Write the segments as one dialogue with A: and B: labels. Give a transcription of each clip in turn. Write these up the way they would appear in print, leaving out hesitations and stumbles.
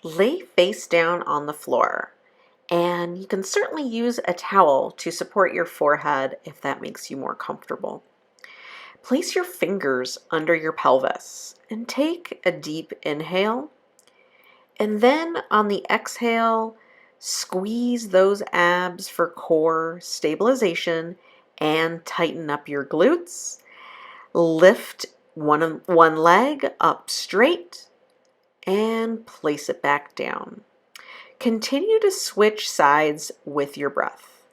A: Lay face down on the floor, and you can certainly use a towel to support your forehead if that makes you more comfortable. Place your fingers under your pelvis and take a deep inhale. And then on the exhale, squeeze those abs for core stabilization and tighten up your glutes. Lift one leg up straight and place it back down. Continue to switch sides with your breath.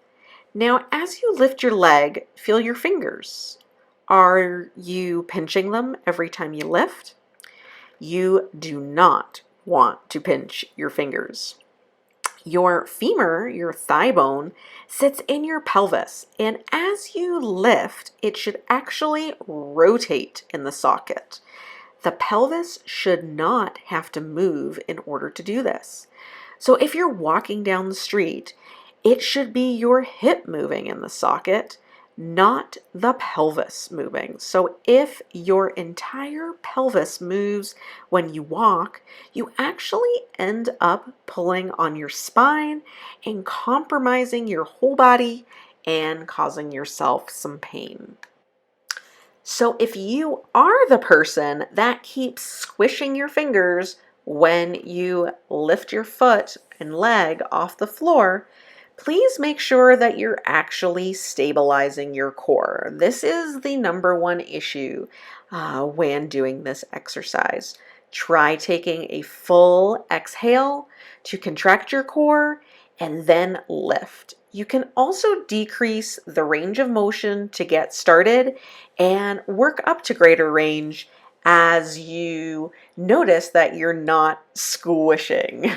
A: Now, as you lift your leg, feel your fingers. Are you pinching them every time you lift? You do not want to pinch your fingers. Your femur, your thigh bone, sits in your pelvis, and as you lift, it should actually rotate in the socket. The pelvis should not have to move in order to do this. So if you're walking down the street, it should be your hip moving in the socket, not the pelvis moving. So if your entire pelvis moves when you walk, you actually end up pulling on your spine and compromising your whole body and causing yourself some pain. So if you are the person that keeps squishing your fingers when you lift your foot and leg off the floor, please make sure that you're actually stabilizing your core. This is the number one issue when doing this exercise. Try taking a full exhale to contract your core and then lift. You can also decrease the range of motion to get started and work up to greater range as you notice that you're not squishing.